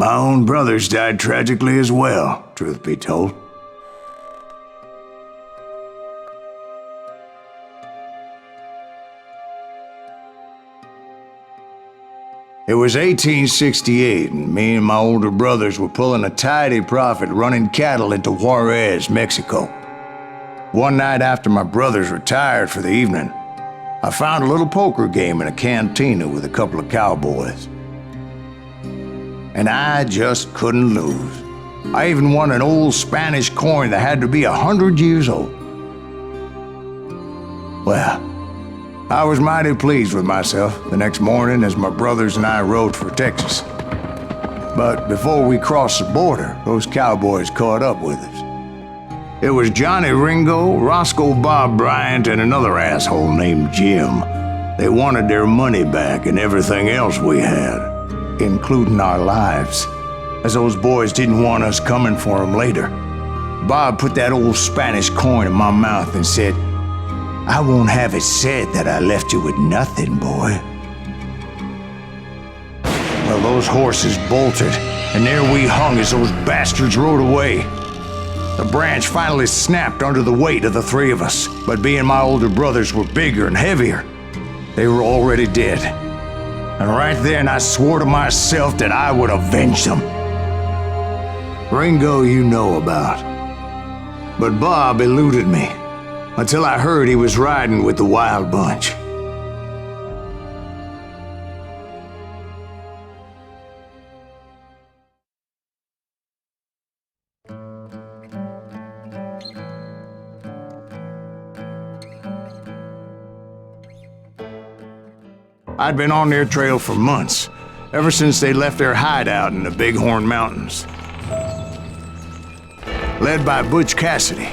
My own brothers died tragically as well, truth be told. It was 1868, and me and my older brothers were pulling a tidy profit running cattle into Juarez, Mexico. One night after my brothers retired for the evening, I found a little poker game in a cantina with a couple of cowboys. And I just couldn't lose. I even won an old Spanish coin that had to be 100 years old. Well, I was mighty pleased with myself the next morning as my brothers and I rode for Texas. But before we crossed the border, those cowboys caught up with us. It was Johnny Ringo, Roscoe Bob Bryant, and another asshole named Jim. They wanted their money back and everything else we had, including our lives, as those boys didn't want us coming for them later. Bob put that old Spanish coin in my mouth and said, "I won't have it said that I left you with nothing, boy." Well, those horses bolted, and there we hung as those bastards rode away. The branch finally snapped under the weight of the three of us, but being my older brothers were bigger and heavier, they were already dead. And right then I swore to myself that I would avenge them. Ringo you know about, but Bob eluded me. Until I heard he was riding with the Wild Bunch. I'd been on their trail for months, ever since they left their hideout in the Bighorn Mountains. Led by Butch Cassidy,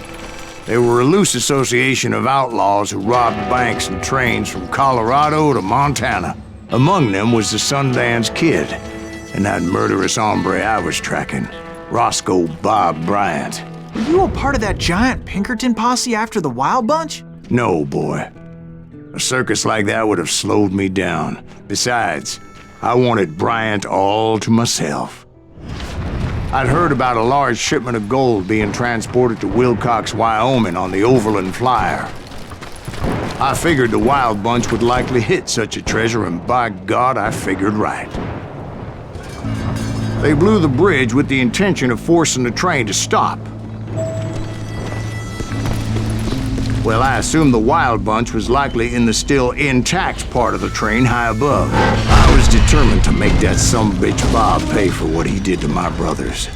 they were a loose association of outlaws who robbed banks and trains from Colorado to Montana. Among them was the Sundance Kid, and that murderous hombre I was tracking, Roscoe Bob Bryant. Were you a part of that giant Pinkerton posse after the Wild Bunch? No, boy. A circus like that would have slowed me down. Besides, I wanted Bryant all to myself. I'd heard about a large shipment of gold being transported to Wilcox, Wyoming on the Overland Flyer. I figured the Wild Bunch would likely hit such a treasure, and by God, I figured right. They blew the bridge with the intention of forcing the train to stop. Well, I assumed the Wild Bunch was likely in the still intact part of the train high above. I was determined to make that sumbitch Bob pay for what he did to my brothers.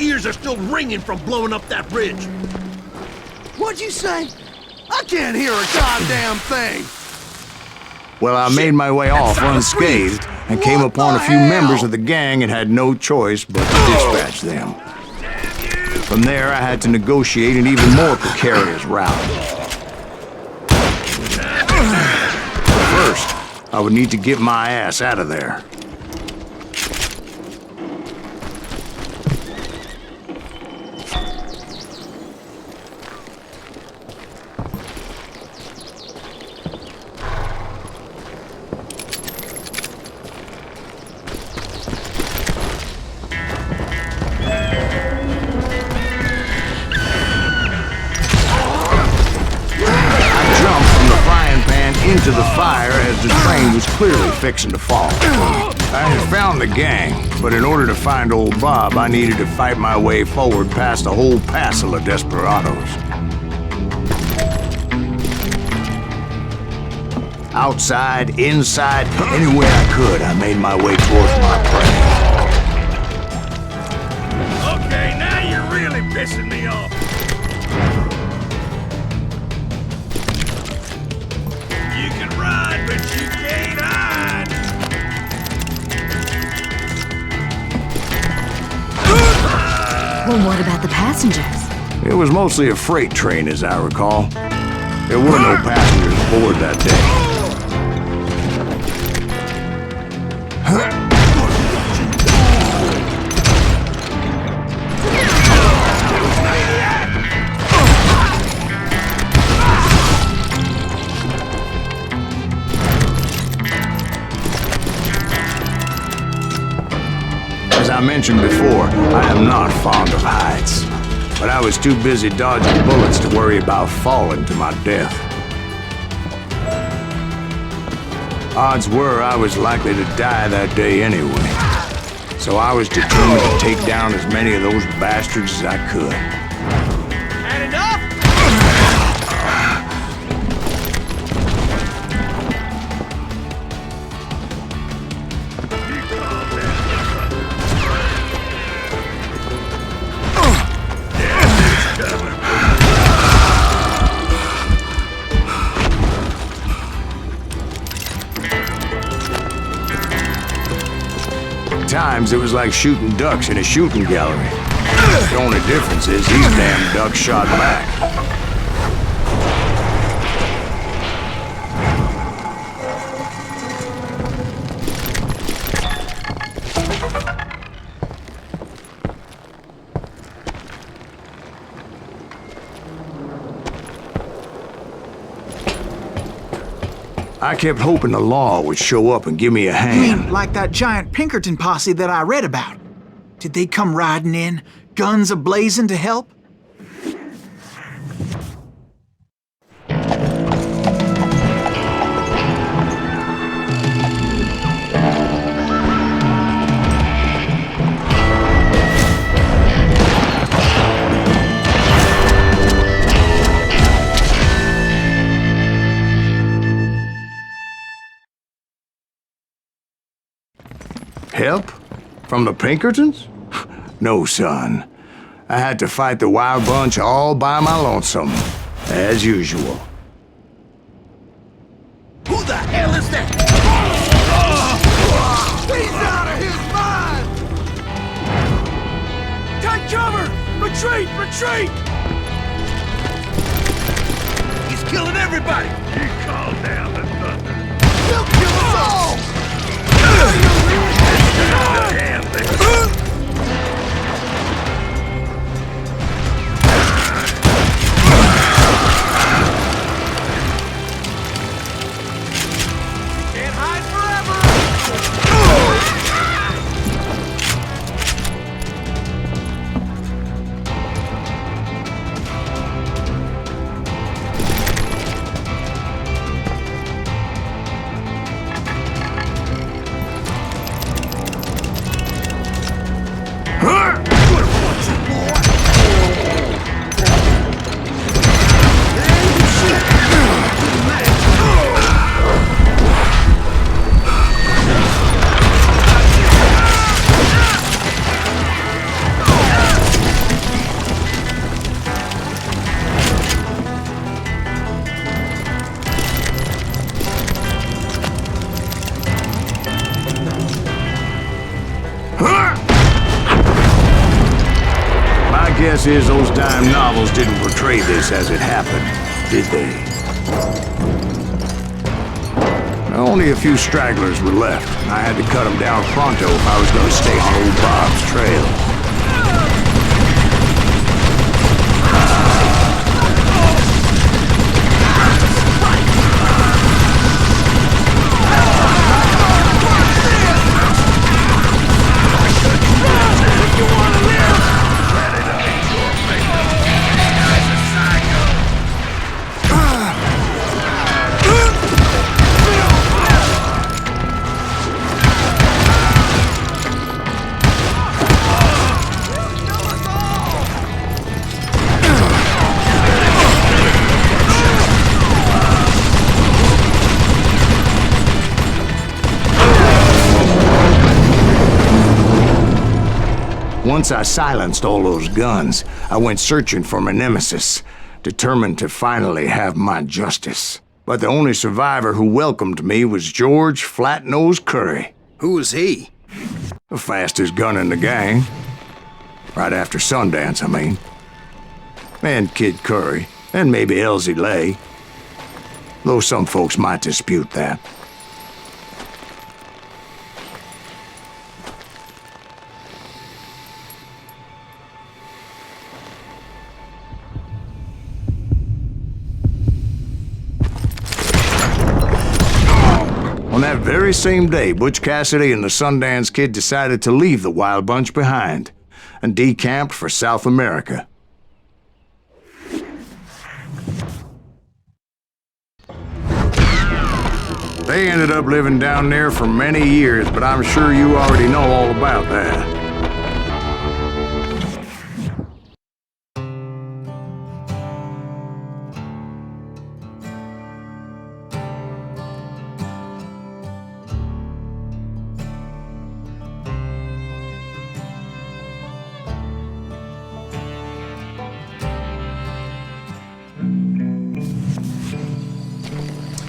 Ears are still ringing from blowing up that bridge. What'd you say? I can't hear a goddamn thing. Well, I made my way off unscathed and came upon a few members of the gang and had no choice but to dispatch them. From there, I had to negotiate an even more precarious route. First, I would need to get my ass out of there. Into the fire as the train train was clearly fixing to fall. I had found the gang, but in order to find old Bob, I needed to fight my way forward past a whole passel of desperados. Outside, inside, anywhere I could, I made my way towards my prey. Okay, now you're really pissing me off. You can run, but you can't hide. Well, what about the passengers? It was mostly a freight train, as I recall. There were no passengers aboard that day. As I mentioned before, I am not fond of heights, but I was too busy dodging bullets to worry about falling to my death. Odds were I was likely to die that day anyway, so I was determined to take down as many of those bastards as I could. Had enough? Times it was like shooting ducks in a shooting gallery. The only difference is these damn ducks shot back. I kept hoping the law would show up and give me a You hand. mean like that giant Pinkerton posse that I read about? Did they come riding in, guns a-blazing to help? Help? From the Pinkertons? No, son. I had to fight the wild bunch all by my lonesome, as usual. Who the hell is that? He's out of his mind! Take cover! Retreat! Retreat! He's killing everybody! You call down the thunder. He'll kill us all! Damn thing. Can't hide forever! Guess is those dime novels didn't portray this as it happened, did they? Only a few stragglers were left, and I had to cut them down pronto if I was going to stay on old Bob's trail. Once I silenced all those guns, I went searching for my nemesis, determined to finally have my justice. But the only survivor who welcomed me was George Flat-Nose Curry. Who was he? The fastest gun in the gang. Right after Sundance, I mean. And Kid Curry, and maybe Elsie Lay. Though some folks might dispute that. On that very same day, Butch Cassidy and the Sundance Kid decided to leave the Wild Bunch behind and decamped for South America. They ended up living down there for many years, but I'm sure you already know all about that.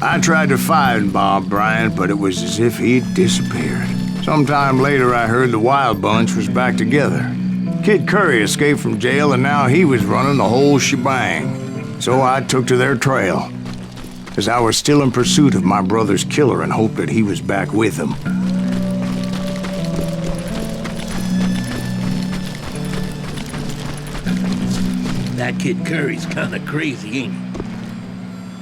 I tried to find Bob Bryant, but it was as if he'd disappeared. Sometime later, I heard the Wild Bunch was back together. Kid Curry escaped from jail, and now he was running the whole shebang. So I took to their trail, as I was still in pursuit of my brother's killer and hoped that he was back with him. That Kid Curry's kinda crazy, ain't he?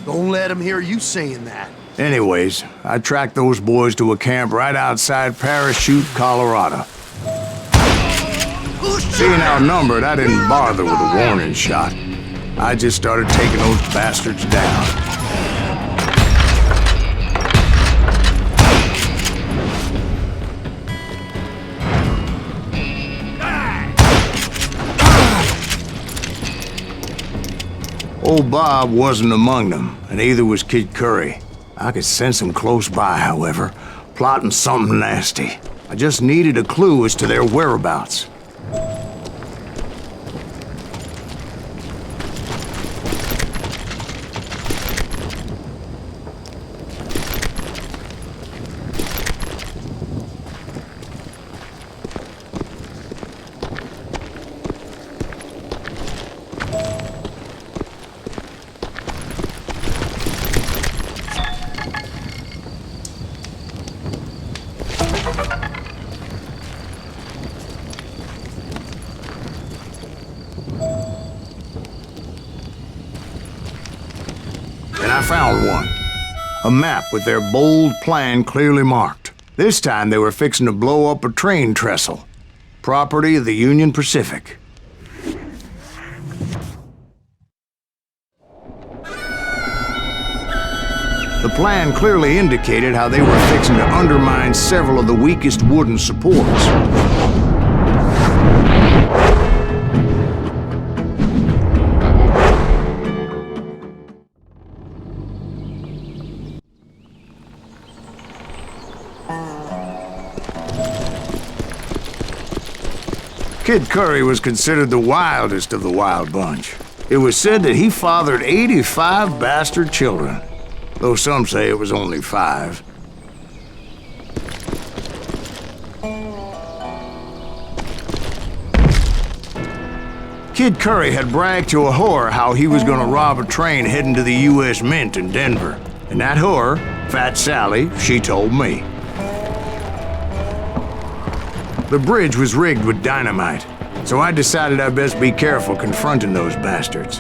Don't let him hear you saying that. Anyways, I tracked those boys to a camp right outside Parachute, Colorado. Being outnumbered, I didn't bother with a warning shot. I just started taking those bastards down. Old Bob wasn't among them, and neither was Kid Curry. I could sense him close by, however, plotting something nasty. I just needed a clue as to their whereabouts. I found one. A map with their bold plan clearly marked. This time they were fixing to blow up a train trestle. Property of the Union Pacific. The plan clearly indicated how they were fixing to undermine several of the weakest wooden supports. Kid Curry was considered the wildest of the Wild Bunch. It was said that he fathered 85 bastard children, though some say it was only 5. Kid Curry had bragged to a whore how he was gonna rob a train heading to the U.S. Mint in Denver. And that whore, Fat Sally, she told me. The bridge was rigged with dynamite, so I decided I'd best be careful confronting those bastards.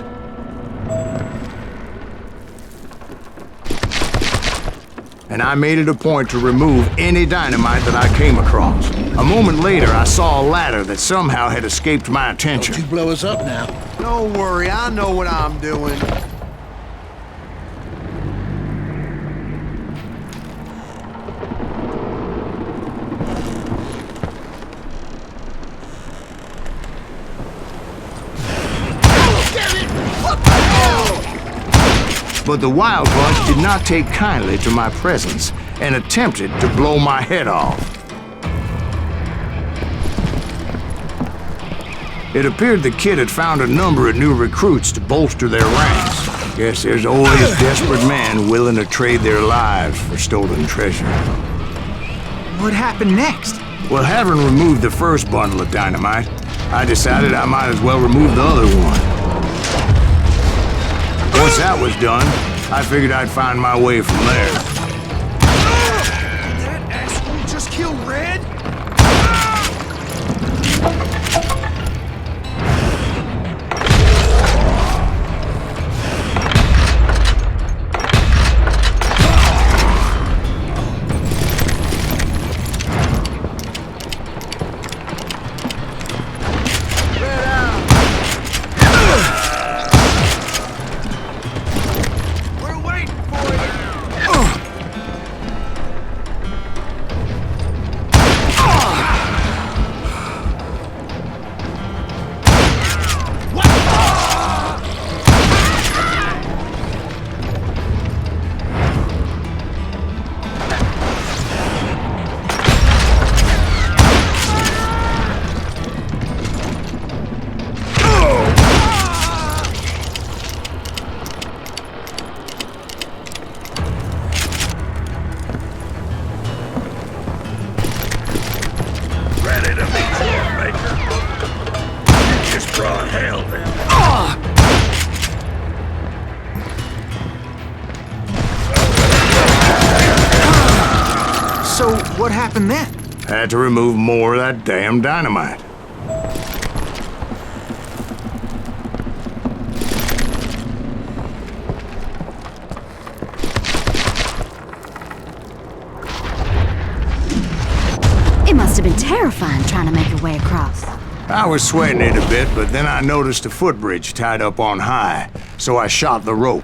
And I made it a point to remove any dynamite that I came across. A moment later, I saw a ladder that somehow had escaped my attention. Don't you blow us up now. Don't worry, I know what I'm doing. But the Wild Bunch did not take kindly to my presence and attempted to blow my head off. It appeared the kid had found a number of new recruits to bolster their ranks. Guess there's always desperate men willing to trade their lives for stolen treasure. What happened next? Well, having removed the first bundle of dynamite, I decided I might as well remove the other one. Once that was done, I figured I'd find my way from there. That asshole just killed Red? So, what happened then? Had to remove more of that damn dynamite. It must have been terrifying trying to make your way across. I was sweating it a bit, but then I noticed a footbridge tied up on high, so I shot the rope.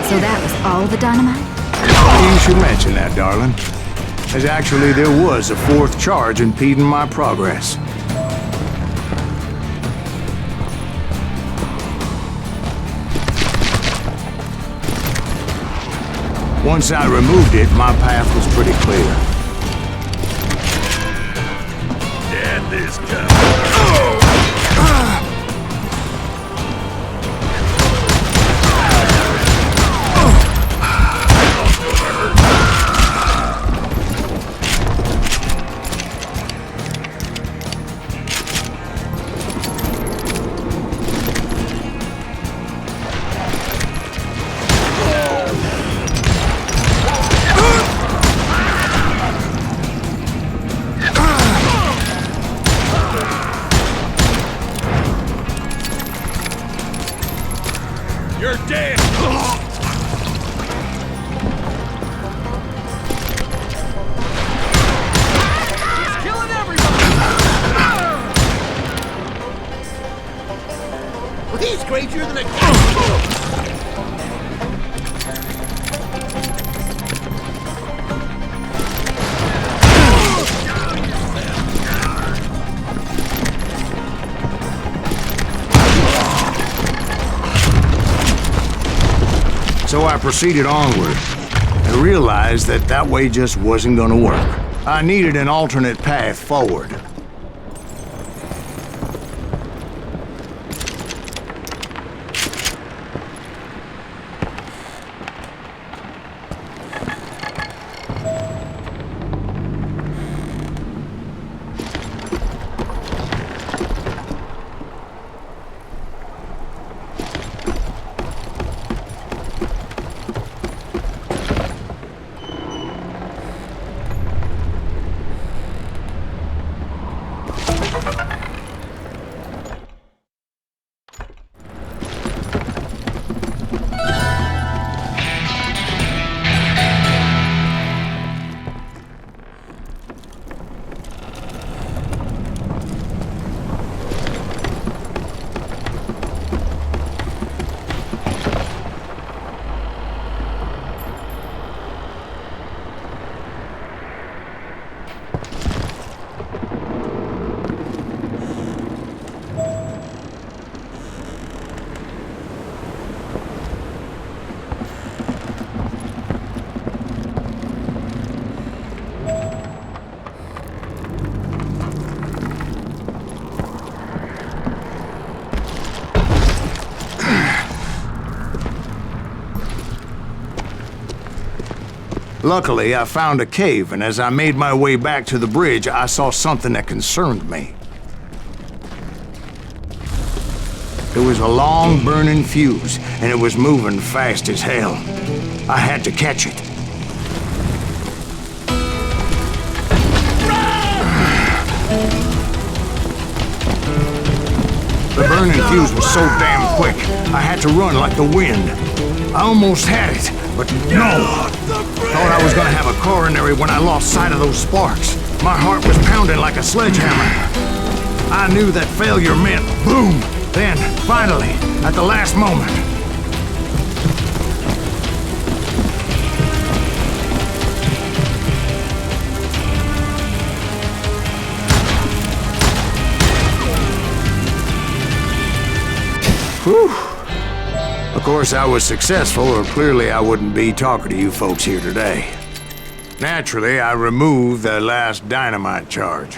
So that was all the dynamite? You should mention that, darling. As actually there was a fourth charge impeding my progress. Once I removed it, my path was pretty clear. Death is coming. You're dead! He's killing everybody! Well, he's crazier than a cat. So I proceeded onward and realized that that way just wasn't gonna work. I needed an alternate path forward. Luckily, I found a cave, and as I made my way back to the bridge, I saw something that concerned me. It was a long, burning fuse, and it was moving fast as hell. I had to catch it. The burning fuse was so damn quick, I had to run like the wind. I almost had it, but no. Thought I was gonna have a coronary when I lost sight of those sparks. My heart was pounding like a sledgehammer. I knew that failure meant boom. Then, finally, at the last moment. Whew. Of course, I was successful, or clearly I wouldn't be talking to you folks here today. Naturally, I removed the last dynamite charge.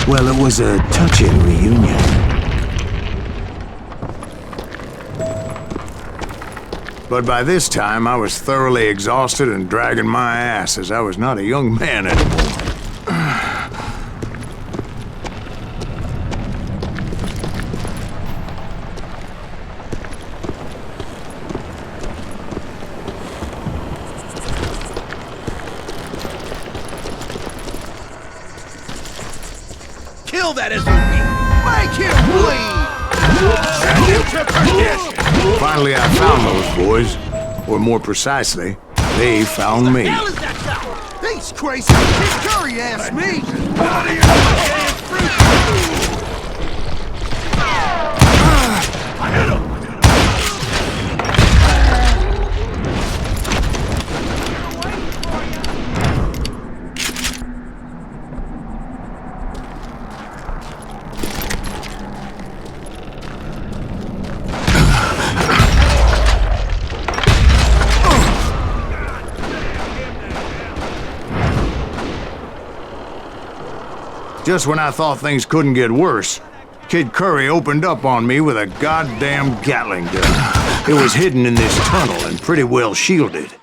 Well, it was a touching reunion. But by this time, I was thoroughly exhausted and dragging my ass, as I was not a young man anymore. Kill that SOB! Make him bleed! Finally, I found those boys. Or more precisely, they found me. What the hell is that guy? He's crazy. Kid Curry asked me! Out of your fruit! I hit him! Just when I thought things couldn't get worse, Kid Curry opened up on me with a goddamn Gatling gun. It was hidden in this tunnel and pretty well shielded.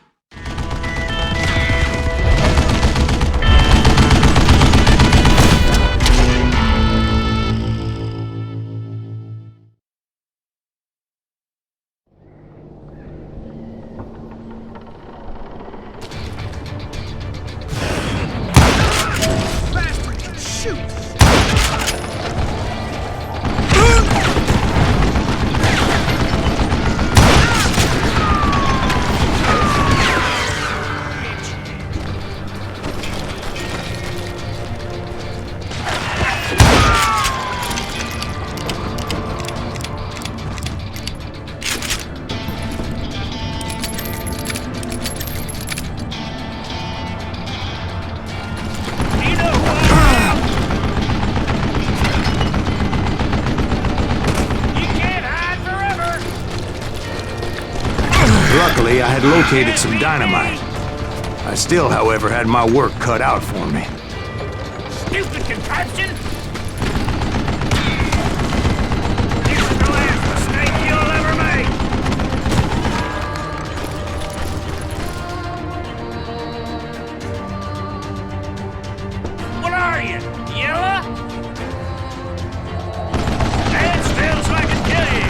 Luckily, I had located some dynamite. I still, however, had my work cut out for me. Stupid contraption! This is the last mistake you'll ever make! What are you, yellow? Stand still so I can kill you!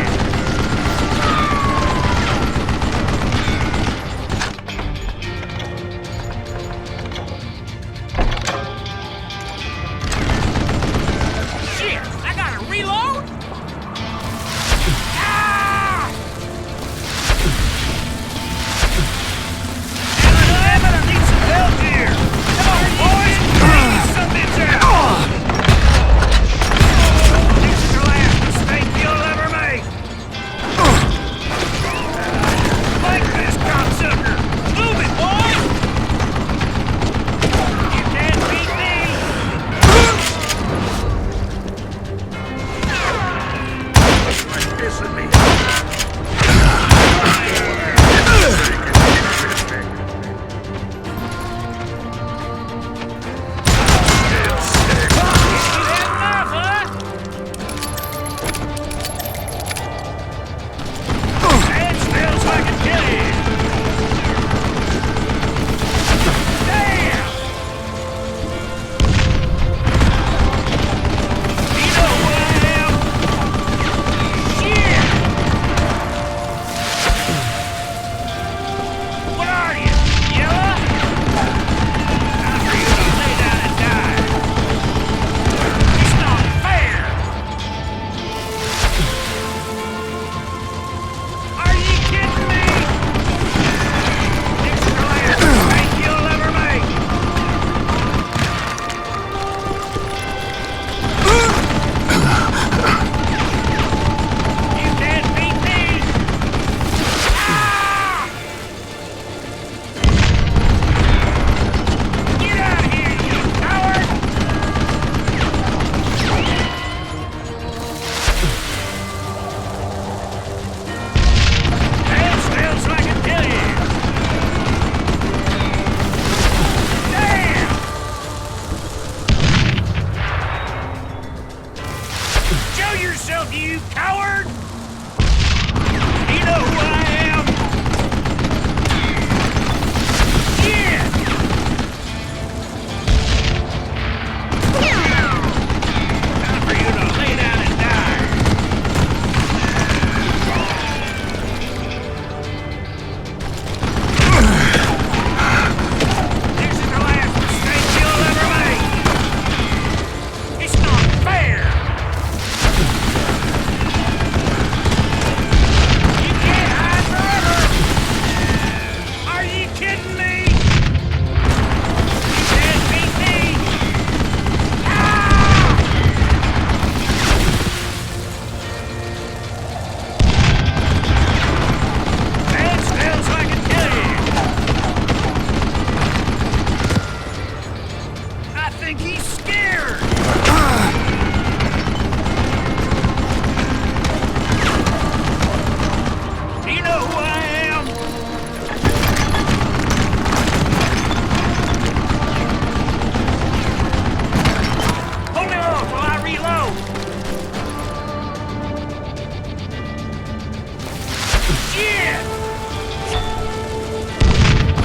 Shit!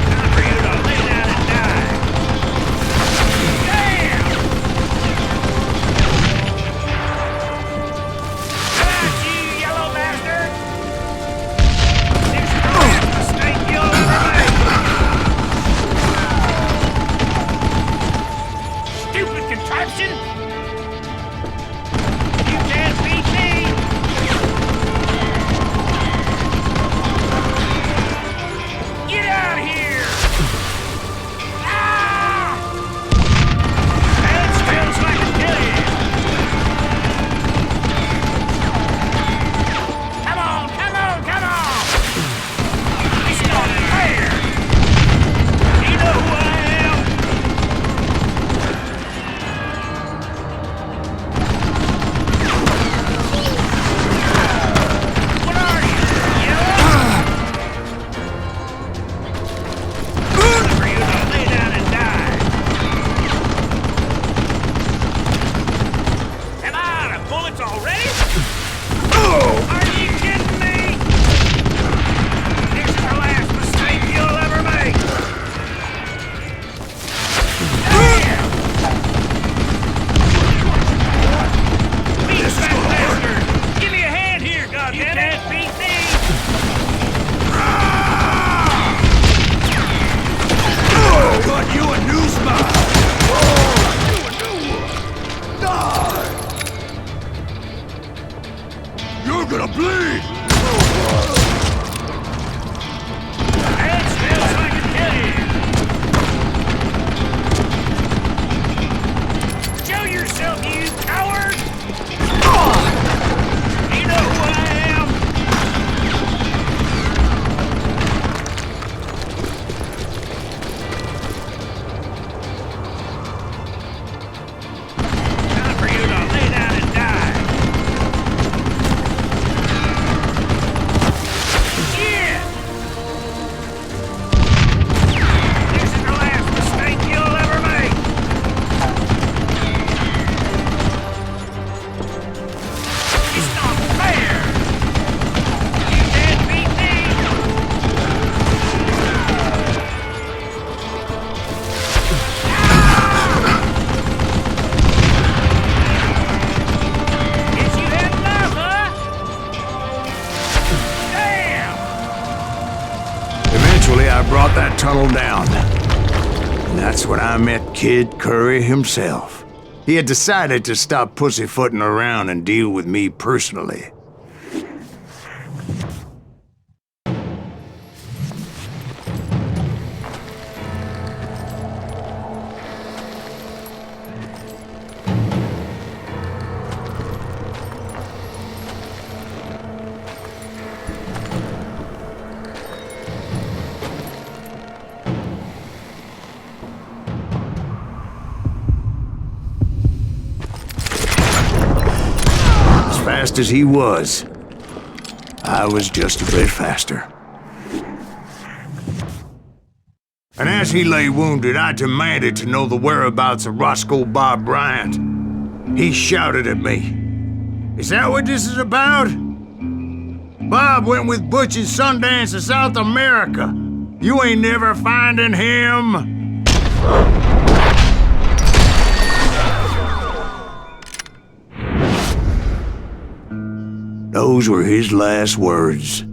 Time for you to lay down and die. Damn! Come on, you yellow bastard! This is the last mistake you'll ever make. Stupid contraption! You can't beat me! Get out of here! Ah! Stand still so I can kill you! Come on, come on, come on! It's not fair! You know who I am? What are you, yellow? Time for you to lay down and die. Am I out of bullets already? Are you kidding me? This is the last mistake you'll ever make. Damn! Beat that bastard! Give me a hand here, goddammit! You can't beat me! Got you a new smile! Die! You're gonna bleed! Stand still so I can kill you! Show yourself, you coward! You know who I am? Time for you to lay down and die. Shit! This is the last mistake you'll ever make. It's not fair. You can't beat me. Guess you had enough, huh? Damn! Eventually, I brought that tunnel down. And that's when I met Kid Curry himself. He had decided to stop pussyfooting around and deal with me personally. As fast as he was, I was just a bit faster. And as he lay wounded, I demanded to know the whereabouts of Roscoe Bob Bryant. He shouted at me. "Is that what this is about? Bob went with Butch in Sundance to South America. You ain't never finding him." Those were his last words.